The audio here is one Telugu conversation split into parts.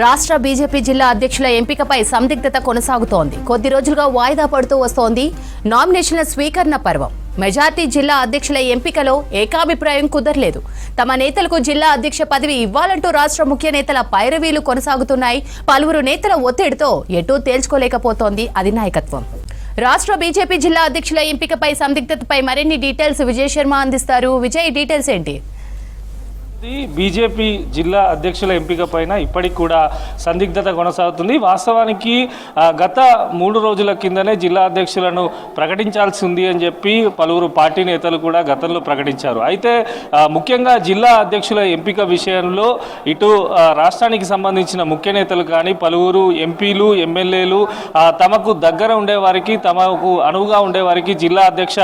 రాష్ట్ర బీజేపీ జిల్లా అధ్యక్షుల ఎంపికపై సందిగ్ధత కొనసాగుతోంది. కొద్ది రోజులుగా వాయిదా పడుతూ వస్తోంది నామినేషన్ల స్వీకరణ పర్వం. మెజార్టీ జిల్లా అధ్యక్షుల ఎంపికలో ఏకాభిప్రాయం కుదరలేదు. తమ నేతలకు జిల్లా అధ్యక్ష పదవి ఇవ్వాలంటూ రాష్ట్ర ముఖ్య నేతల పైరవీలు కొనసాగుతున్నాయి. పలువురు నేతల ఒత్తిడితో ఎటూ తేల్చుకోలేకపోతోంది అధినాయకత్వం. రాష్ట్ర బీజేపీ జిల్లా అధ్యక్షుల ఎంపికపై సందిగ్ధతపై మరిన్ని డీటెయిల్స్ విజయ్ శర్మ అందిస్తారు. విజయ్, డీటెయిల్స్ ఏంటి? బీజేపీ జిల్లా అధ్యక్షుల ఎంపిక పైన ఇప్పటికి కూడా సందిగ్ధత కొనసాగుతుంది. వాస్తవానికి గత 3 రోజుల కిందనే జిల్లా అధ్యక్షులను ప్రకటించాల్సి ఉంది అని చెప్పి పలువురు పార్టీ నేతలు కూడా గతంలో ప్రకటించారు. అయితే ముఖ్యంగా జిల్లా అధ్యక్షుల ఎంపిక విషయంలో ఇటు రాష్ట్రానికి సంబంధించిన ముఖ్య నేతలు కానీ పలువురు ఎంపీలు ఎమ్మెల్యేలు తమకు దగ్గర ఉండేవారికి తమకు అనువుగా ఉండేవారికి జిల్లా అధ్యక్ష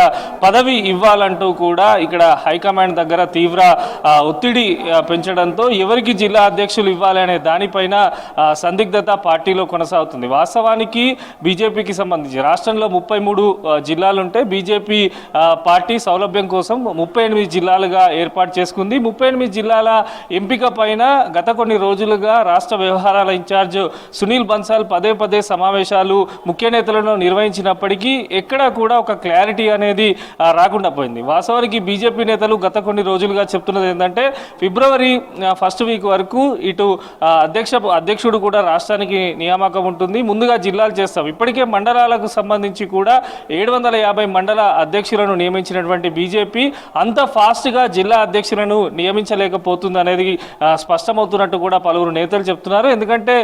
పదవి ఇవ్వాలంటూ కూడా ఇక్కడ హైకమాండ్ దగ్గర తీవ్ర ఒత్తిడి పెంచడంతో ఎవరికి జిల్లా అధ్యక్షులు ఇవ్వాలనే దానిపైన సందిగ్ధత పార్టీలో కొనసాగుతుంది. వాస్తవానికి బీజేపీకి సంబంధించి రాష్ట్రంలో 33 జిల్లాలుంటే బీజేపీ పార్టీ సౌలభ్యం కోసం 38 జిల్లాలుగా ఏర్పాటు చేసుకుంది. 38 జిల్లాల ఎంపిక పైన గత కొన్ని రోజులుగా రాష్ట్ర వ్యవహారాల ఇన్ఛార్జ్ సునీల్ బన్సాల్ పదే సమావేశాలు ముఖ్య నేతలను నిర్వహించినప్పటికీ ఎక్కడా కూడా ఒక క్లారిటీ అనేది రాకుండా పోయింది. వాస్తవానికి బీజేపీ నేతలు గత కొన్ని రోజులుగా చెప్తున్నది ఏంటంటే ఫిబ్రవరి 1st వీక్ వరకు ఇటు అధ్యక్షుడు కూడా రాష్ట్రానికి నియామకం ఉంటుంది. ముందుగా జిల్లాలు చేస్తాం. ఇప్పటికే మండలాలకు సంబంధించి కూడా 750 మండల అధ్యక్షులను నియమించినటువంటి బీజేపీ అంత ఫాస్ట్గా జిల్లా అధ్యక్షులను నియమించలేకపోతుంది అనేది స్పష్టమవుతున్నట్టు కూడా పలువురు నేతలు చెప్తున్నారు. ఎందుకంటే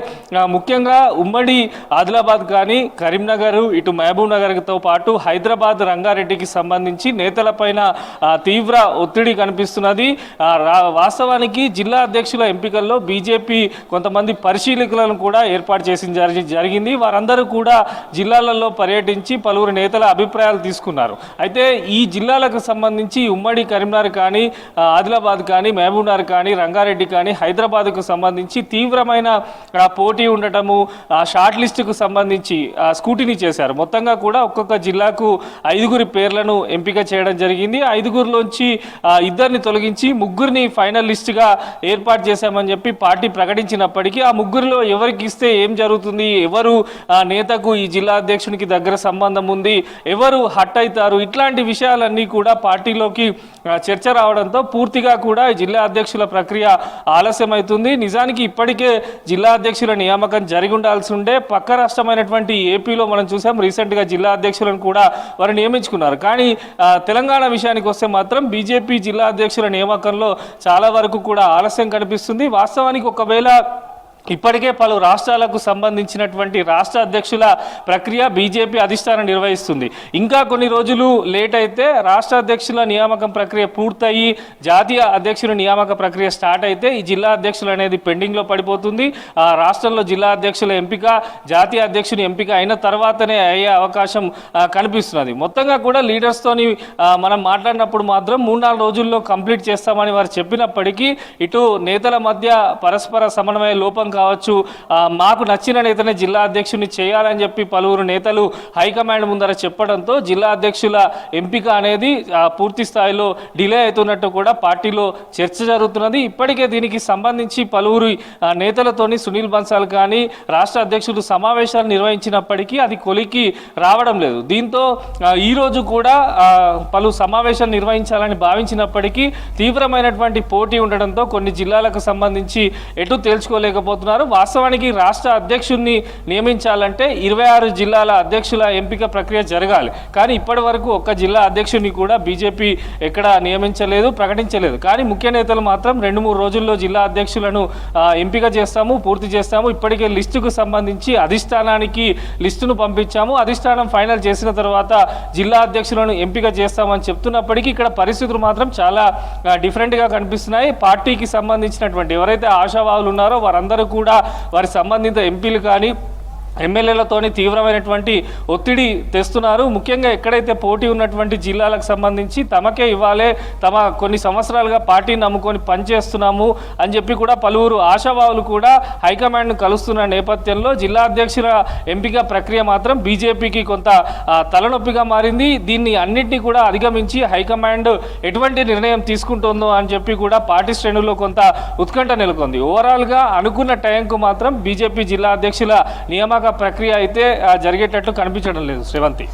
ముఖ్యంగా ఉమ్మడి ఆదిలాబాద్ కానీ కరీంనగర్ ఇటు మహబూబ్ నగర్తో పాటు హైదరాబాద్ రంగారెడ్డికి సంబంధించి నేతలపైన తీవ్ర ఒత్తిడి కనిపిస్తున్నది. వాస్తవానికి జిల్లా అధ్యక్షుల ఎంపికల్లో బీజేపీ కొంతమంది పరిశీలకులను కూడా ఏర్పాటు చేసి జరిగింది. వారందరూ కూడా జిల్లాలలో పర్యటించి పలువురు నేతల అభిప్రాయాలు తీసుకున్నారు. అయితే ఈ జిల్లాలకు సంబంధించి ఉమ్మడి కరీంనగర్ కానీ ఆదిలాబాద్ కానీ మహబూబ్ నగర్ కానీ రంగారెడ్డి కానీ హైదరాబాద్కు సంబంధించి తీవ్రమైన పోటీ ఉండటము షార్ట్ లిస్టుకు సంబంధించి స్కూటినీ చేశారు. మొత్తంగా కూడా ఒక్కొక్క జిల్లాకు 5 పేర్లను ఎంపిక చేయడం జరిగింది. 5లోంచి 2 తొలగించి 3 ఫైనల్ లిస్టుగా ఏర్పాటు చేశామని చెప్పి పార్టీ ప్రకటించినప్పటికీ ఆ 3లో ఎవరికి ఇస్తే ఏం జరుగుతుంది, ఎవరు నేతకు ఈ జిల్లా అధ్యక్షునికి దగ్గర సంబంధం ఉంది, ఎవరు హట్ అవుతారు, ఇట్లాంటి విషయాలన్నీ కూడా పార్టీలోకి చర్చ రావడంతో పూర్తిగా కూడా జిల్లా అధ్యక్షుల ప్రక్రియ ఆలస్యమవుతుంది. నిజానికి ఇప్పటికే జిల్లా అధ్యక్షుల నియామకం జరిగి ఉండాల్సి ఉండే. పక్క రాష్ట్రమైనటువంటి ఏపీలో మనం చూసాం, రీసెంట్గా జిల్లా అధ్యక్షులను కూడా వారు నియమించుకున్నారు. కానీ తెలంగాణ విషయానికి వస్తే మాత్రం బీజేపీ జిల్లా అధ్యక్షుల నియామకంలో చాలా వరకు కూడా ఆలస్యం కనిపిస్తుంది. వాస్తవానికి ఒకవేళ ఇప్పటికే పలు రాష్ట్రాలకు సంబంధించినటువంటి రాష్ట్ర అధ్యక్షుల ప్రక్రియ బీజేపీ అధిష్టానం నిర్వహిస్తుంది. ఇంకా కొన్ని రోజులు లేట్ అయితే రాష్ట్ర అధ్యక్షుల నియామకం ప్రక్రియ పూర్తయి జాతీయ అధ్యక్షుల నియామక ప్రక్రియ స్టార్ట్ అయితే ఈ జిల్లా అధ్యక్షులు అనేది పెండింగ్లో పడిపోతుంది. రాష్ట్రంలో జిల్లా అధ్యక్షుల ఎంపిక జాతీయ అధ్యక్షుని ఎంపిక అయిన తర్వాతనే అయ్యే అవకాశం కనిపిస్తున్నది. మొత్తంగా కూడా లీడర్స్తోని మనం మాట్లాడినప్పుడు మాత్రం 3-4 రోజుల్లో కంప్లీట్ చేస్తామని వారు చెప్పినప్పటికీ ఇటు నేతల మధ్య పరస్పర సమన్వయ లోపం కావచ్చు, మాకు నచ్చిన నేతనే జిల్లా అధ్యక్షుని చేయాలని చెప్పి పలువురు నేతలు హైకమాండ్ ముందర చెప్పడంతో జిల్లా అధ్యక్షుల ఎంపిక అనేది పూర్తి స్థాయిలో డిలే అవుతున్నట్టు కూడా పార్టీలో చర్చ జరుగుతున్నది. ఇప్పటికే దీనికి సంబంధించి పలువురు నేతలతోని సునీల్ బన్సాల్ కానీ రాష్ట్ర అధ్యక్షులు సమావేశాలు నిర్వహించినప్పటికీ అది కొలికి రావడం లేదు. దీంతో ఈరోజు కూడా పలు సమావేశాలు నిర్వహించాలని భావించినప్పటికీ తీవ్రమైనటువంటి పోటీ ఉండడంతో కొన్ని జిల్లాలకు సంబంధించి ఎటు తేల్చుకోలేకపోతున్నారు. వాస్తవానికి రాష్ట్ర అధ్యక్షుడిని నియమించాలంటే 26 జిల్లాల అధ్యక్షుల ఎంపిక ప్రక్రియ జరగాలి. కానీ ఇప్పటి వరకు ఒక్క జిల్లా అధ్యక్షుడిని కూడా బీజేపీ ఎక్కడ నియమించలేదు, ప్రకటించలేదు. కానీ ముఖ్య నేతలు మాత్రం 2-3 రోజుల్లో జిల్లా అధ్యక్షులను ఎంపిక చేస్తాము, పూర్తి చేస్తాము, ఇప్పటికే లిస్టుకు సంబంధించి అధిష్టానానికి లిస్టును పంపించాము, అధిష్టానం ఫైనల్ చేసిన తర్వాత జిల్లా అధ్యక్షులను ఎంపిక చేస్తామని చెప్తున్నప్పటికీ ఇక్కడ పరిస్థితులు మాత్రం చాలా డిఫరెంట్గా కనిపిస్తున్నాయి. పార్టీకి సంబంధించినటువంటి ఎవరైతే ఆశావాహులు ఉన్నారో వారందరూ కూడా వారి సంబంధిత ఎంపీలు కానీ ఎమ్మెల్యేలతోని తీవ్రమైనటువంటి ఒత్తిడి తెస్తున్నారు. ముఖ్యంగా ఎక్కడైతే పోటీ ఉన్నటువంటి జిల్లాలకు సంబంధించి తమకే ఇవ్వాలే, తమ కొన్ని సంవత్సరాలుగా పార్టీని నమ్ముకొని పనిచేస్తున్నాము అని చెప్పి కూడా పలువురు ఆశావాహులు కూడా హైకమాండ్ను కలుస్తున్న నేపథ్యంలో జిల్లా అధ్యక్షుల ఎంపిక ప్రక్రియ మాత్రం బీజేపీకి కొంత తలనొప్పిగా మారింది. దీన్ని అన్నింటినీ కూడా అధిగమించి హైకమాండ్ ఎటువంటి నిర్ణయం తీసుకుంటుందో అని చెప్పి కూడా పార్టీ శ్రేణుల్లో కొంత ఉత్కంఠ నెలకొంది. ఓవరాల్గా అనుకున్న టైంకు మాత్రం బీజేపీ జిల్లా అధ్యక్షుల నియామక ప్రక్రియ అయితే జరిగేటట్లు కనిపించడం లేదు. శ్రీవంతి.